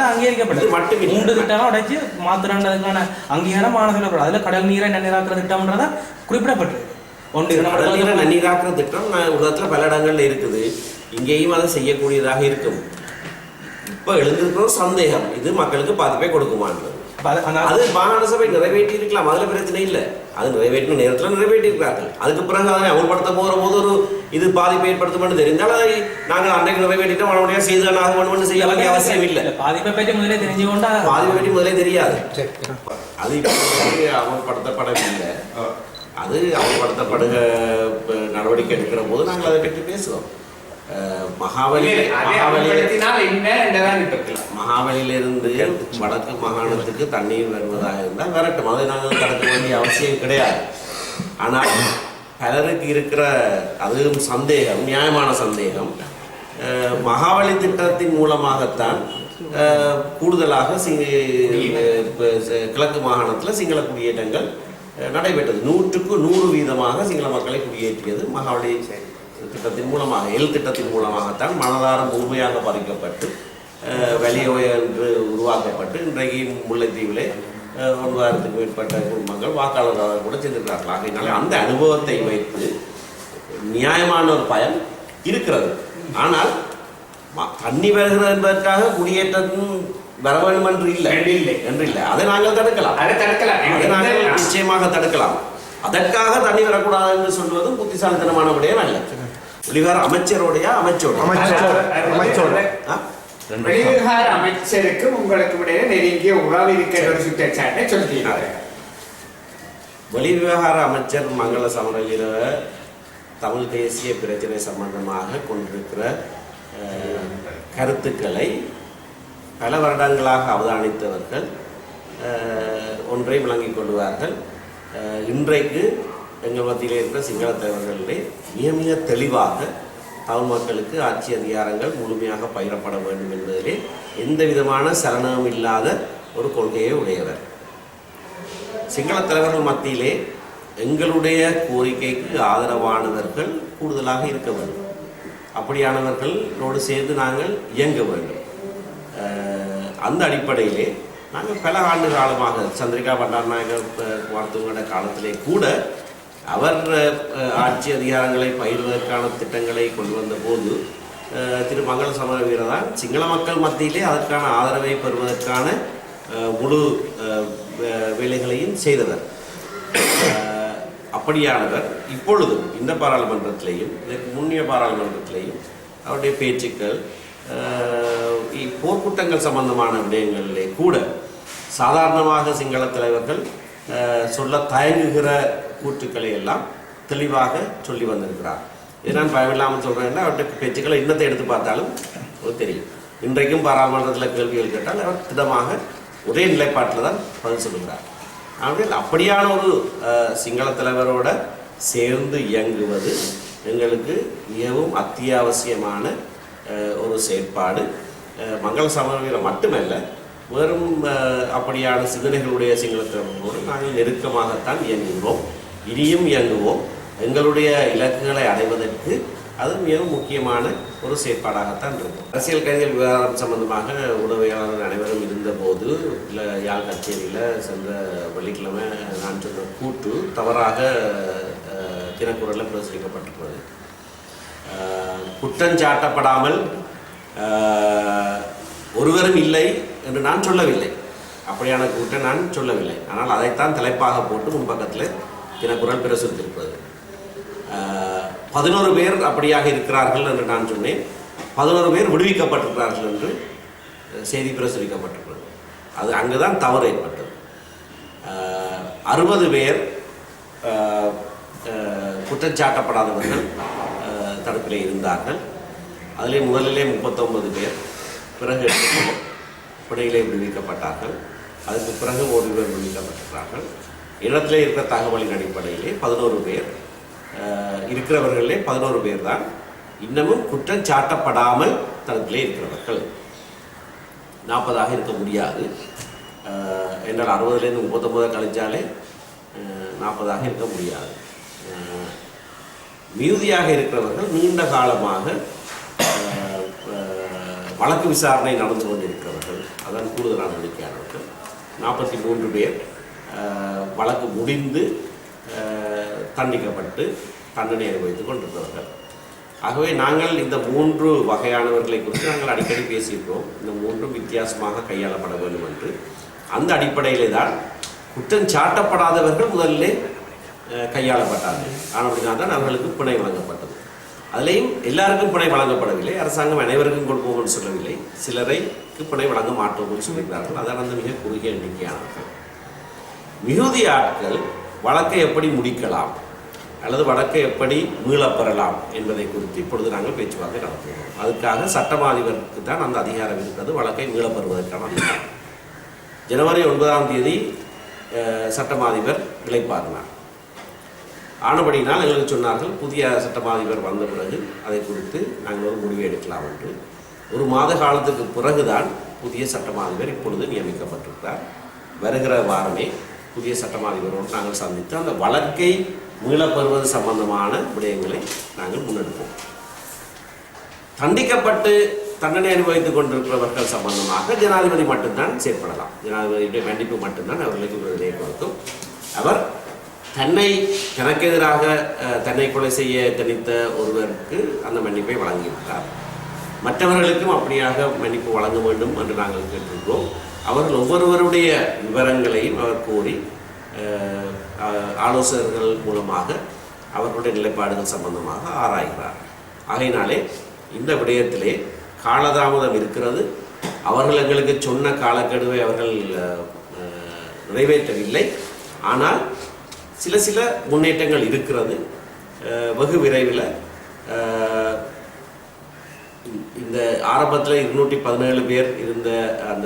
[SPEAKER 3] அங்கீகரிக்கப்பட்டது. 3 திட்டம் உடைச்சு மாத்திராண்டதுக்கான அங்கீகாரம் மாகாண சபையில். அதுல கடல் நீரை நன்னீராக்குற திட்டம்ன்றதான் குறிப்பிடப்பட்டிருக்கு.
[SPEAKER 1] கடல் நீரை நன்னீராக்குற திட்டம் உலகத்துல பல இடங்கள்ல இருக்குது. இங்கேயும் அதை செய்யக்கூடியதாக இருக்கும். இப்ப எழுந்திருக்கிற சந்தேகம், இது மக்களுக்கு பாதிப்பை கொடுக்குமான்றது. அது மாகாண சபை நிறைவேற்றி இருக்கலாம், அதுல பிரச்சனை இல்லை. அது நிறைவேற்றின நேரத்தில் நிறைவேற்றி இருக்கிறார்கள். அதுக்கு பிறகு அதை அமல்படுத்த போகிற போது ஒரு இது பாதிப்பை ஏற்படுத்தும் தெரிந்தால் அதை நாங்கள் அன்றைக்கு நிறைவேற்றிட்டோம் மறுபடியும் செய்தான் ஆக வேண்டும் செய்ய வேண்டிய அவசியம் இல்லை.
[SPEAKER 3] பாதிப்பை பற்றி முதலே தெரிஞ்சுக்கொண்டா
[SPEAKER 1] பாதிப்பை பற்றி முதலே தெரியாது. அது அமல்படுத்தப்படவில்லை. அது அமல்படுத்தப்படுக நடவடிக்கை எடுக்கிற போது நாங்கள் அதை பற்றி பேசுவோம். மகாவலியிலிருந்து வடக்கு மாகாணத்துக்கு தண்ணீர் வருவதாக இருந்தால் வரட்டும், அதை நாங்கள் கடக்க வேண்டிய அவசியம் கிடையாது. ஆனால் பலருக்கு இருக்கிற அதுவும் சந்தேகம், நியாயமான சந்தேகம், மகாவலி திட்டத்தின் மூலமாகத்தான் கூடுதலாக கிழக்கு மாகாணத்தில் சிங்கள குடியேற்றங்கள் நடைபெற்றது. 100% சிங்கள மக்களை குடியேற்றியது மகாவலி திட்டத்தின் மூலமாக, திட்டத்தின் மூலமாகத்தான் மனதார முழுமையாக பறிக்கப்பட்டு வெளியோய என்று உருவாக்கப்பட்டு இன்றைக்கு முல்லைத்தீவிலே 9,000க்கும் மேற்பட்ட குடும்பங்கள் வாக்காளராக கூட சென்றிருக்கிறார்கள். ஆகையினாலே அந்த அனுபவத்தை வைத்து நியாயமான ஒரு பயன் இருக்கிறது. ஆனால் தண்ணி வருகிறது என்பதற்காக குடியேற்றம் வர வேண்டும் என்று இல்லை. அதை நாங்கள் தடுக்கலாம், நிச்சயமாக தடுக்கலாம். அதற்காக தண்ணி வரக்கூடாது என்று சொல்வது புத்திசாலித்தனமான விடயம் அல்ல. வெளிவார அமைச்சருடைய
[SPEAKER 2] வெளிவிவகார அமைச்சருக்கும் உங்களுக்கு இடையே நெருங்கிய உறவு இருக்கிற ஒரு சுற்றச்சாட்டை சொல்லியிருக்கிறார்.
[SPEAKER 1] வெளிவிவகார அமைச்சர் மங்கள சமரவீர தமிழ் தேசிய பிரச்சனை சம்பந்தமாக கொண்டிருக்கிற கருத்துக்களை பல வருடங்களாக அவதானித்தவர்கள் ஒன்றை விளங்கிக் கொள்வார்கள். இன்றைக்கு எங்கள் மத்தியில் இருக்கிற சிங்கள தலைவர்களிலே மிக தெளிவாக தமிழ் மக்களுக்கு ஆட்சி அதிகாரங்கள் முழுமையாக பயிரப்பட வேண்டும் என்பதிலே எந்த விதமான சலனமும் இல்லாத ஒரு கொள்கையை உடையவர். சிங்கள தலைவர்கள் மத்தியிலே எங்களுடைய கோரிக்கைக்கு ஆதரவானவர்கள் கூடுதலாக இருக்க வேண்டும். அப்படியானவர்களோடு சேர்ந்து நாங்கள் இயங்க வேண்டும். அந்த அடிப்படையிலே நாங்கள் பல ஆண்டு காலமாக சந்திரிகா பண்டாரநாயகர் குமாரதுங்கட காலத்திலே கூட அவர் ஆட்சி அதிகாரங்களை பயிர்வதற்கான திட்டங்களை கொண்டு வந்த போது திரு மங்கள சமரவீர தான் சிங்கள மக்கள் மத்தியிலே அதற்கான ஆதரவை பெறுவதற்கான முழு வேலைகளையும் செய்தவர். அப்படியானவர் இப்பொழுதும் இந்த பாராளுமன்றத்திலேயும் இதற்கு முன்னிய பாராளுமன்றத்திலேயும் அவருடைய பேச்சுக்கள் போர்க்குற்றங்கள் சம்பந்தமான விடயங்களிலே கூட சாதாரணமாக சிங்கள தலைவர்கள் சொல்ல தயங்குகிற கூற்றுக்களை எல்லாம் தெளிவாக சொல்லி வந்திருக்கிறார். இது நான் பயமில்லாமல் சொல்கிறேன்னா அவருடைய பேச்சுக்களை இன்னத்தை எடுத்து பார்த்தாலும் தெரியும். இன்றைக்கும் பாராளுமன்றத்தில் கேள்விகள் கேட்டால் அவர் திடமாக ஒரே நிலைப்பாட்டில் தான் பதில் சொல்லுகிறார். அப்படியான ஒரு சிங்கள தலைவரோட சேர்ந்து இயங்குவது எங்களுக்கு மிகவும் அத்தியாவசியமான ஒரு செயற்பாடு. மங்கள சமரவீர மட்டுமல்ல, வெறும் அப்படியான சிந்தனைகளுடைய சிங்கள தலைவர்களோடு நாங்கள் நெருக்கமாகத்தான் இயங்குகிறோம், இனியும் இயங்குவோம். எங்களுடைய இலக்குகளை அடைவதற்கு அது மிகவும் முக்கியமான ஒரு செயற்பாடாகத்தான் இருக்கும். அரசியல் கைதிகள் விவகாரம் சம்பந்தமாக உடவையாளர்கள் அனைவரும் இருந்தபோது இல்லை யாழ் கச்சேரியில் சென்ற வெள்ளிக்கிழமை நான் சொன்ன கூட்டு தவறாக தினக்குரலில் பிரசுரிக்கப்பட்டிருக்கிறது. குற்றஞ்சாட்டப்படாமல் ஒருவரும் இல்லை என்று நான் சொல்லவில்லை, அப்படியான கூட்டை நான் சொல்லவில்லை. ஆனால் அதைத்தான் தலைப்பாக போட்டு முன்பக்கத்தில் தினக்குரல் பிரசுரித்திருக்கிறது. 11 பேர் அப்படியாக இருக்கிறார்கள் என்று நான் சொன்னேன். 11 பேர் விடுவிக்கப்பட்டிருக்கிறார்கள் என்று செய்தி பிரசுரிக்கப்பட்டிருக்கிறது. அது அங்குதான் தவறு ஏற்பட்டது. 60 பேர் குற்றச்சாட்டப்படாதவர்கள் தடுப்பிலே இருந்தார்கள். அதிலே முதலிலே 39 பேர், பிறகு பிணையிலே விடுவிக்கப்பட்டார்கள். அதுக்கு பிறகு 1 பேர் விடுவிக்கப்பட்டிருக்கிறார்கள். இடத்திலே இருக்கிற தகவலின் அடிப்படையிலே 11 பேர் இருக்கிறவர்களே 11 பேர் தான் இன்னமும் குற்றம் சாட்டப்படாமல் தடுப்பிலே இருக்கிறவர்கள். 40ஆக இருக்க முடியாது என்றால் 60லேருந்து 39 கழிச்சாலே 40ஆக இருக்க முடியாது. மிகுதியாக இருக்கிறவர்கள் நீண்ட காலமாக வழக்கு விசாரணை நடந்து கொண்டிருக்கிறவர்கள், அதான் கூடுதலான எண்ணிக்கையானவர்கள். 43 பேர் வழக்கு முடிந்து தண்டிக்கப்பட்டு தண்டனை அனுபவித்துக் கொண்டிருக்கிறவர்கள். ஆகவே நாங்கள் இந்த 3 வகையானவர்களை குறித்து நாங்கள் அடிக்கடி பேசியிருக்கிறோம். இந்த 3ம் வித்தியாசமாக கையாளப்பட வேண்டும் என்று. அந்த அடிப்படையிலே தான் குற்றம் சாட்டப்படாதவர்கள் முதலிலே கையாளப்பட்டார்கள். ஆனால் அப்படின்னா தான் அவர்களுக்கு பிணை வழங்கப்பட்டது. அதிலேயும் எல்லாருக்கும் பிணை வழங்கப்படவில்லை. அரசாங்கம் அனைவருக்கும் கொடுப்போம் என்று சொல்லவில்லை. சிலரைக்கு பிணை வழங்க மாட்டோம் என்று சொல்லியிருந்தார்கள். அதான் அந்த மிக குறுகிய எண்ணிக்கையானவர்கள். மிகுதி ஆட்கள் வழக்கை எப்படி முடிக்கலாம், அல்லது வழக்கை எப்படி மீளப்பெறலாம் என்பதை குறித்து இப்பொழுது நாங்கள் பேச்சுவார்த்தை நடத்துகிறோம். அதுக்காக சட்டமா அதிபருக்கு தான் அந்த அதிகாரம் இருக்கிறது, வழக்கை மீளப்பெறுவதற்கான அதிகாரம். ஜனவரி 9ஆம் தேதி சட்டமா அதிபர் இளைப்பாறினார். ஆனபடினால் எங்களுக்கு சொன்னார்கள், புதிய சட்டமா அதிபர் வந்த பிறகு அதை குறித்து நாங்கள் ஒரு முடிவு எடுக்கலாம் என்று. ஒரு மாத காலத்துக்கு பிறகுதான் புதிய சட்டமா அதிபர் இப்பொழுது நியமிக்கப்பட்டிருக்கிறார். வருகிற வாரமே புதிய சட்டமா அதிபரோடு நாங்கள் சந்தித்து அந்த வழக்கை மீளப்பெறுவது சம்பந்தமான விடயங்களை நாங்கள் முன்னெடுப்போம். தண்டிக்கப்பட்டு தண்டனை அனுபவித்துக் கொண்டிருக்கிறவர்கள் சம்பந்தமாக ஜனாதிபதி மட்டும்தான் செயற்படலாம். ஜனாதிபதியுடைய மன்னிப்பு மட்டும்தான் அவர்களுக்கு விடுதலை கொடுக்கும். அவர் தனக்கு எதிராக தன்னை கொலை செய்ய திணித்த ஒருவருக்கு அந்த மன்னிப்பை வழங்கியிருக்கிறார். மற்றவர்களுக்கும் அப்படியாக மன்னிப்பு வழங்க வேண்டும் என்று நாங்கள் கேட்டிருக்கிறோம். அவர்கள் ஒவ்வொருவருடைய விவரங்களையும் அவர் கோரி ஆலோசகர்கள் மூலமாக அவர்களுடைய நிலைப்பாடுகள் சம்பந்தமாக ஆராய்கிறார். ஆகையினாலே இந்த விடயத்திலே காலதாமதம் இருக்கிறது. அவர்கள் எங்களுக்கு சொன்ன காலக்கெடுவை அவர்கள் நிறைவேற்றவில்லை. ஆனால் சில முன்னேற்றங்கள் இருக்கிறது. வெகு விரைவில் இந்த ஆரம்பத்தில் 217 பேர் இருந்த அந்த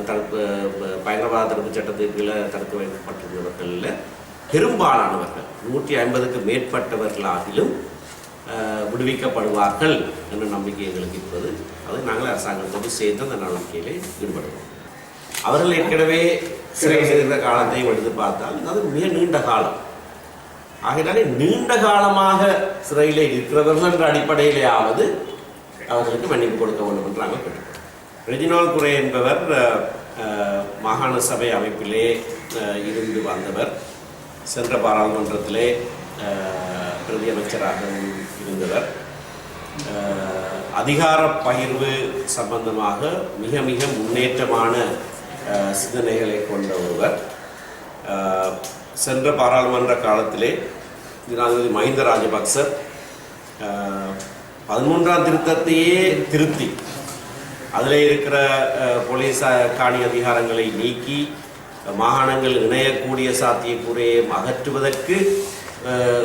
[SPEAKER 1] பயங்கரவாத தடுப்பு சட்டத்துக்கு கீழே தடுத்து வைக்கப்பட்டிருந்தவர்களில் பெரும்பாலானவர்கள் 150க்கு மேற்பட்டவர்களாகிலும் விடுவிக்கப்படுவார்கள் என்ற நம்பிக்கை எங்களுக்கு இருப்பது. அதை நாங்கள் அரசாங்கத்தோடு சேர்ந்து அந்த நம்பிக்கையிலே ஈடுபடுவோம். அவர்கள் ஏற்கனவே சிறை செய்த காலத்தை எடுத்து பார்த்தால் அது மிக நீண்ட காலம். ஆகையினாலே நீண்ட காலமாக சிறையிலே இருக்கிறவர்கள் என்ற அடிப்படையிலேயாவது அவர்களுக்கு மன்னிப்பு கொடுக்க வேண்டும் என்று நாங்கள் கேட்டுக்கொள்வோம். ரெஜினால் குரே என்பவர் மாகாண சபை அமைப்பிலே இருந்து வந்தவர். சென்ற பாராளுமன்றத்திலே பிரதி அமைச்சராக இருந்தவர். அதிகார பகிர்வு சம்பந்தமாக மிக மிக முன்னேற்றமான சிந்தனைகளை கொண்ட ஒருவர். சென்ற பாராளுமன்ற காலத்திலே ஜனாதிபதி மஹிந்த ராஜபக்ச 13ஆம் திருத்தத்தையே திருத்தி அதில் இருக்கிற போலீஸ் காணி அதிகாரங்களை நீக்கி மாகாணங்கள் இணையக்கூடிய சாத்தியக்கூறையை அகற்றுவதற்கு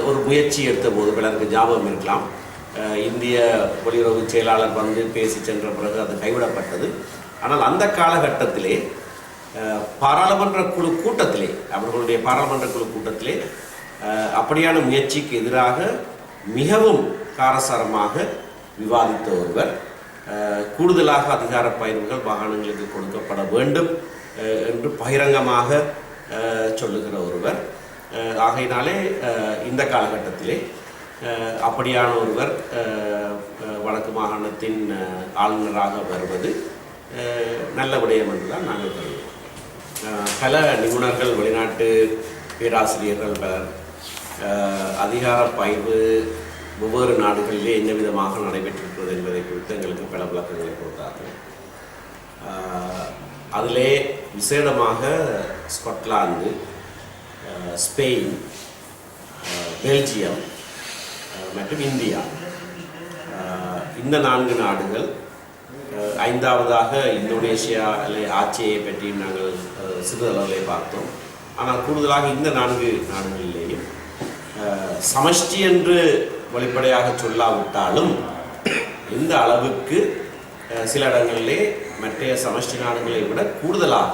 [SPEAKER 1] ஒரு முயற்சி எடுத்த போது பலருக்கு ஞாபகம் இருக்கலாம். இந்திய வெளியுறவு செயலாளர் வந்து பேசி சென்ற பிறகு அது கைவிடப்பட்டது. ஆனால் அந்த காலகட்டத்திலே பாராளுமன்ற குழு கூட்டத்திலே அவர்களுடைய பாராளுமன்ற குழு கூட்டத்திலே அப்படியான முயற்சிக்கு எதிராக மிகவும் காரசாரமாக விவாதித்த ஒருவர். கூடுதலாக அதிகார பகிர்வுகள் மாகாணங்களுக்கு கொடுக்கப்பட வேண்டும் என்று பகிரங்கமாக சொல்லுகிற ஒருவர். ஆகையினாலே இந்த காலகட்டத்திலே அப்படியான ஒருவர் வடக்கு மாகாணத்தின் ஆளுநராக வருவது நல்ல விடயம் என்றுதான் நாங்கள் கருதுவோம். பல நிபுணர்கள், வெளிநாட்டு பேராசிரியர்கள் பலர் அதிகார பகிர்வு ஒவ்வொரு நாடுகளிலே என்ன விதமாக நடைபெற்றிருக்கிறது என்பதை குறித்து எங்களுக்கு பல விளக்கங்களை கொடுத்தார்கள். அதிலே விசேடமாக ஸ்காட்லாந்து, ஸ்பெயின், பெல்ஜியம் மற்றும் இந்தியா, இந்த 4 நாடுகள், 5ஆவதாக இந்தோனேஷியா ஆட்சியை பற்றி நாங்கள் சிறிதளவிலே பார்த்தோம். ஆனால் கூடுதலாக இந்த 4 நாடுகளிலேயும் சமஷ்டி என்று வெளிப்படையாக சொல்லாவிட்டாலும் இந்த அளவுக்கு சில இடங்களிலே மற்ற சமஷ்டி நாடுகளை விட கூடுதலாக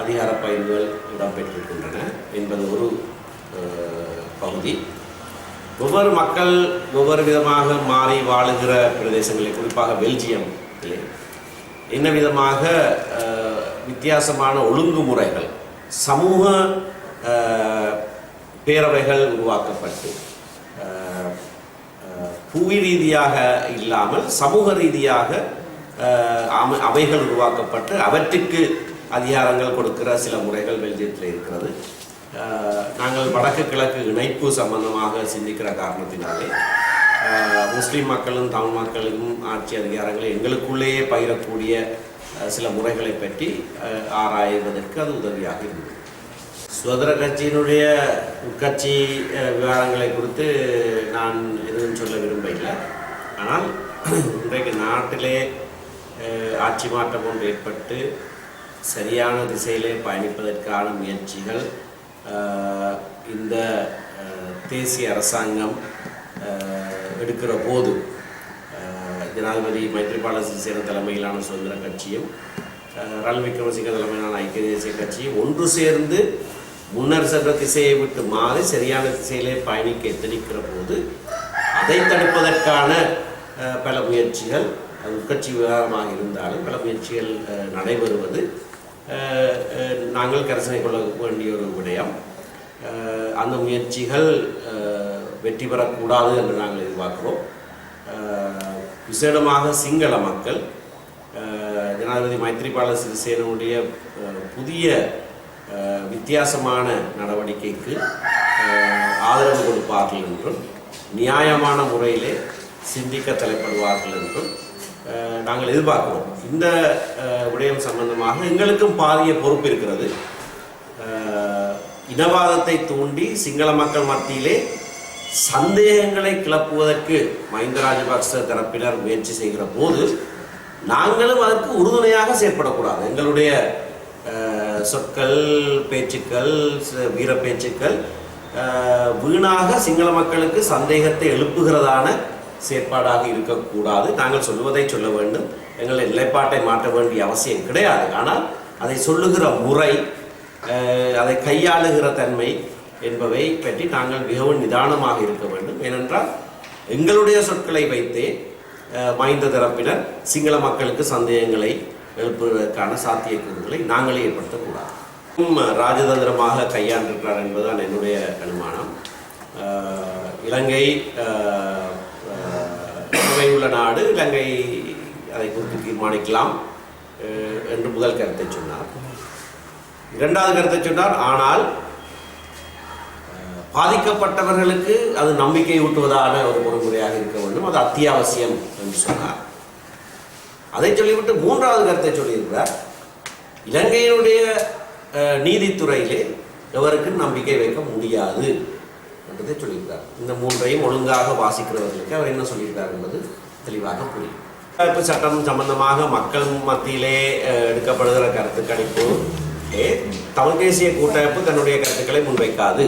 [SPEAKER 1] அதிகார பகிர்வுகள் இடம்பெற்றிருக்கின்றன என்பது ஒரு பகுதி. ஒவ்வொரு மக்கள் ஒவ்வொரு விதமாக மாறி வாழுகிற பிரதேசங்களில், குறிப்பாக பெல்ஜியத்திலே என்ன விதமாக வித்தியாசமான ஒழுங்குமுறைகள், சமூக பேரவைகள் உருவாக்கப்பட்டு புவி ரீதியாக இல்லாமல் சமூக ரீதியாக அவைகள் உருவாக்கப்பட்டு அவற்றுக்கு அதிகாரங்கள் கொடுக்கிற சில முறைகள் பெல்ஜியத்தில் இருக்கிறது. நாங்கள் வடக்கு கிழக்கு இணைப்பு சம்பந்தமாக சிந்திக்கிற காரணத்தினாலே முஸ்லீம் மக்களும் தமிழ் மக்களும் ஆட்சி அதிகாரங்களை எங்களுக்குள்ளேயே பகிரக்கூடிய சில முறைகளை பற்றி ஆராய்வதற்கு அது உதவியாக இருந்தது. சுதந்திர கட்சியினுடைய உட்கட்சி விவகாரங்களை குறித்து நான் எதுவும் சொல்ல விரும்பவில்லை. ஆனால் இன்றைக்கு நாட்டிலே ஆட்சி மாற்றம் ஒன்று ஏற்பட்டு சரியான திசையிலே பயணிப்பதற்கான முயற்சிகள் இந்த தேசிய அரசாங்கம் எடுக்கிற போது ஜனாதிபதி மைத்ரிபால சிறிசேன தலைமையிலான சுதந்திர கட்சியும் ரணில் விக்ரமசிங்க தலைமையிலான ஐக்கிய தேசிய கட்சியும் ஒன்று சேர்ந்து முன்னர் சென்ற திசையை விட்டு மாறி சரியான திசையிலே பயணிக்க எத்தனிக்கிற போது அதை தடுப்பதற்கான பல முயற்சிகள் உட்கட்சி விவகாரமாக இருந்தாலும் பல முயற்சிகள் நடைபெறுவது நாங்கள் கரிசனை கொள்ள வேண்டிய ஒரு விடயம். அந்த முயற்சிகள் வெற்றி பெறக்கூடாது என்று நாங்கள் எதிர்பார்க்கிறோம். விசேடமாக சிங்கள மக்கள் ஜனாதிபதி மைத்ரிபால சிறிசேனனுடைய புதிய வித்தியாசமான நடவடிக்கைக்கு ஆதரவு கொடுப்பார்கள் என்றும் நியாயமான முறையிலே சிந்திக்க தலைப்படுவார்கள் என்றும் நாங்கள் எதிர்பார்க்கிறோம். இந்த விடயம் சம்பந்தமாக எங்களுக்கும் பாரிய பொறுப்பு இருக்கிறது. இனவாதத்தை தூண்டி சிங்கள மக்கள் மத்தியிலே சந்தேகங்களை கிளப்புவதற்கு மஹிந்த ராஜபக்ச தரப்பினர் முயற்சி செய்கிற போது நாங்களும் அதற்கு உறுதுணையாக செயற்படக்கூடாது. எங்களுடைய சொற்கள், பேச்சுக்கள், வீர பேச்சுக்கள் வீணாக சிங்கள மக்களுக்கு சந்தேகத்தை எழுப்புகிறதான செயற்பாடாக இருக்கக்கூடாது. நாங்கள் சொல்வதை சொல்ல வேண்டும், எங்களை நிலைப்பாட்டை மாற்ற வேண்டிய அவசியம் கிடையாது. ஆனால் அதை சொல்லுகிற முறை, அதை கையாளுகிற தன்மை என்பவை பற்றி நாங்கள் மிகவும் நிதானமாக இருக்க வேண்டும். ஏனென்றால் எங்களுடைய சொற்களை வைத்தே மஹிந்த தரப்பினர் சிங்கள மக்களுக்கு சந்தேகங்களை எழுப்புவதற்கான சாத்தியக்கூறுகளை நாங்களே ஏற்படுத்தக்கூடாது. ராஜதந்திரமாக கையாண்டிருக்கிறார் என்பதுதான் என்னுடைய அனுமானம். இலங்கை உள்ள நாடு, இலங்கை அதை குறித்து தீர்மானிக்கலாம் என்று முதல் கருத்தை சொன்னார். இரண்டாவது கருத்தை சொன்னார், ஆனால் பாதிக்கப்பட்டவர்களுக்கு அது நம்பிக்கை ஊட்டுவதான ஒரு பொறுமுறையாக இருக்க வேண்டும், அது அத்தியாவசியம் என்று சொன்னார். அதை சொல்லிவிட்டு மூன்றாவது கருத்தை சொல்லியிருக்கிறார், இலங்கையினுடைய நீதித்துறையிலே எவருக்கு நம்பிக்கை வைக்க முடியாது என்பதை சொல்லியிருக்கிறார். இந்த மூன்றையும் ஒழுங்காக வாசிக்கிறவர்களுக்கு அவர் என்ன சொல்லியிருக்கார் என்பது தெளிவாக புரியும். இப்போ சட்டம் சம்பந்தமாக மக்கள் மத்தியிலே எடுக்கப்படுகிற கருத்து கணிப்பு தமிழ் தேசிய கூட்டமைப்பு தன்னுடைய கருத்துக்களை முன்வைக்காது.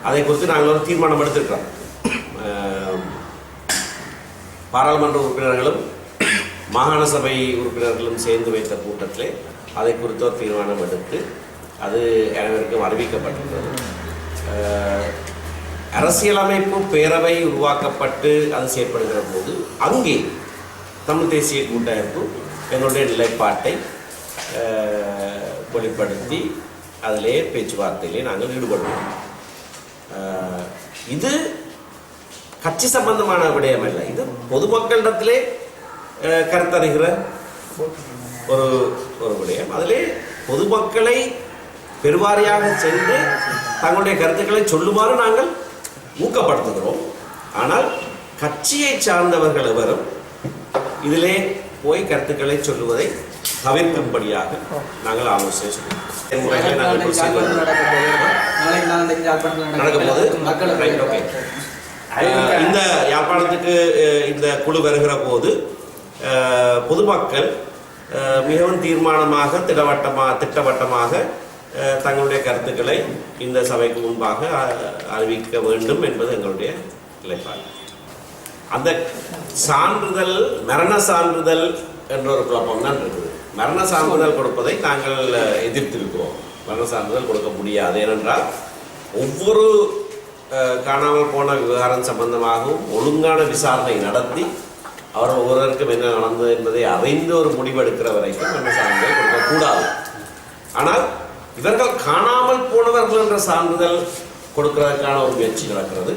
[SPEAKER 1] அதை குறித்து நாங்கள் ஒரு தீர்மானம் எடுத்திருக்கிறோம். பாராளுமன்ற உறுப்பினர்களும் மாகாண சபை உறுப்பினர்களும் சேர்ந்து வைத்த கூட்டத்திலே அதை குறித்த ஒரு தீர்மானம் எடுத்து அது அனைவருக்கும் அறிவிக்கப்பட்டுள்ளது. அரசியலமைப்பு பேரவை உருவாக்கப்பட்டு அது செயற்படுகிற போது அங்கே தமிழ் தேசிய கூட்டமைப்பு எங்களுடைய நிலைப்பாட்டை வெளிப்படுத்தி அதிலே பேச்சுவார்த்தையிலே நாங்கள் ஈடுபடுவோம். இது கட்சி சம்பந்தமான விடயம் அல்ல, இது பொதுமக்களிடத்திலே கருத்தறிகிற ஒரு விடயம். அதிலே பொதுமக்களை பெருவாரியாக சென்று தங்களுடைய கருத்துக்களை சொல்லுமாறு நாங்கள் ஊக்கப்படுத்துகிறோம். ஆனால் கட்சியை சார்ந்தவர்கள் எவரும் இதிலே போய் கருத்துக்களை சொல்லுவதை தவிர்க்கும்படியாக நாங்கள் ஆலோசனை சொல்லுவோம். இந்த யாழ்ப்பாணத்துக்கு இந்த குழு வருகிற போது பொதுமக்கள் மிகவும் தீர்மானமாக திட்டவட்டமாக தங்களுடைய கருத்துக்களை இந்த சபைக்கு முன்பாக அறிவிக்க வேண்டும் என்பது எங்களுடைய நிலைப்பாடு. அந்த சான்றிதழ் மரண சான்றிதழ் என்ற ஒரு குழப்பம் தான் இருக்குது. மரண சான்றிதழ் கொடுப்பதை நாங்கள் எதிர்த்திருக்கிறோம். மரண சான்றிதழ் கொடுக்க முடியாது. ஏனென்றால் ஒவ்வொரு காணாமல் போன விவகாரம் சம்பந்தமாகவும் ஒழுங்கான விசாரணை நடத்தி அவர் ஒவ்வொருவருக்கும் என்ன நடந்தது என்பதை அறிந்து ஒரு முடிவெடுக்கிற வரைக்கும் மரண சான்றிதழ் கொடுக்கக்கூடாது. ஆனால் இவர்கள் காணாமல் போனவர்கள் என்ற சான்றிதழ் கொடுக்கிறதுக்கான ஒரு முயற்சி நடக்கிறது.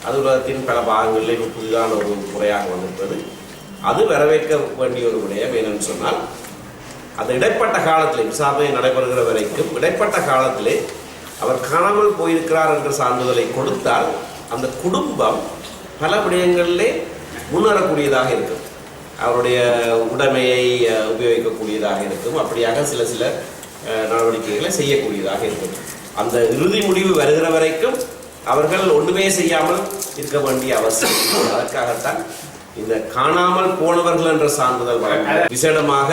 [SPEAKER 1] அது உலகத்தின் பல பாகங்களில் புதிதான ஒரு முறையாக வந்திருக்கிறது. அது வரவேற்க வேண்டிய ஒரு விடயம். ஏனென்று சொன்னால் அந்த இடைப்பட்ட காலத்திலே விசாரணை நடைபெறுகிற வரைக்கும் இடைப்பட்ட காலத்திலே அவர் காணாமல் போயிருக்கிறார் என்ற சான்றிதழை கொடுத்தால் அந்த குடும்பம் பல விடயங்களிலே முன்னேறக்கூடியதாக இருக்கும். அவருடைய உடைமையை உபயோகிக்கக்கூடியதாக இருக்கும். அப்படியாக சில நடவடிக்கைகளை செய்யக்கூடியதாக இருக்கும். அந்த இறுதி முடிவு வருகிற வரைக்கும் அவர்கள் ஒன்றுமே செய்யாமல் இருக்க வேண்டிய அவசியம். அதற்காகத்தான் இந்த காணாமல் போனவர்கள் என்ற சான்றிதழ் விசேடமாக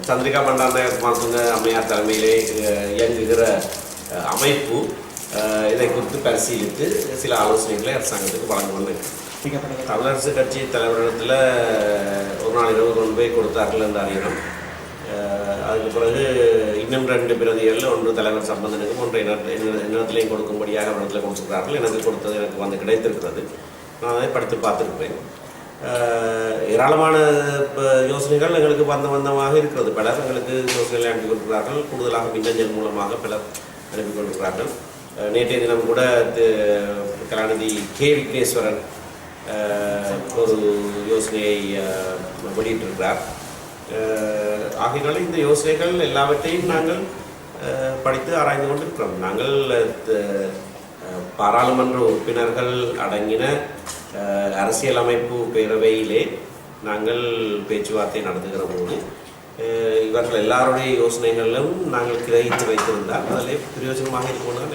[SPEAKER 1] சந்திரிகா பண்டாரநாயக்க குமாரதுங்க அம்மையார் தலைமையிலே இயங்குகிற அமைப்பு இதை குறித்து பரிசீலித்து சில ஆலோசனைகளை அரசாங்கத்துக்கு வழங்கணும். தமிழரசு கட்சி தலைவரிடத்தில் ஒரு நாள் 20 ரூபாய் கொடுத்தார்கள் என்று அறியணும். அதுக்கு பிறகு இன்னும் 2 பிரதிகள், ஒன்று தலைவர் சம்பந்தனுக்கும் ஒன்றை இன்னத்திலையும் கொடுக்கும்படியாக அவரிடத்தில் கொடுத்துருக்கிறார்கள். எனக்கு கொடுத்தது எனக்கு வந்து கிடைத்திருக்கிறது. நான் அதை படித்து பார்த்துருப்பேன். ஏராளமான யோசனைகள் எங்களுக்கு வந்தமாக இருக்கிறது. பலர் எங்களுக்கு யோசனைகளை அனுப்பி கொடுக்கிறார்கள். கூடுதலாக மின்னஞ்சல் மூலமாக பலர் அனுப்பி கொண்டிருக்கிறார்கள். நேற்றைய தினம் கூட கலாநிதி கே விக்னேஸ்வரன் ஒரு யோசனையை வெளியிட்டிருக்கிறார். ஆகையினால இந்த யோசனைகள் எல்லாவற்றையும் நாங்கள் படித்து ஆராய்ந்து கொண்டிருக்கிறோம். நாங்கள் பாராளுமன்ற உறுப்பினர்கள் அடங்கின அரசியலமைப்பு பேரவையிலே நாங்கள் பேச்சுவார்த்தை நடத்துகிற போது இவர்கள் எல்லாருடைய யோசனைகளிலும் நாங்கள் கிரகித்து வைத்திருந்தால் அதிலே பிரயோஜனமாக இருக்கணும்.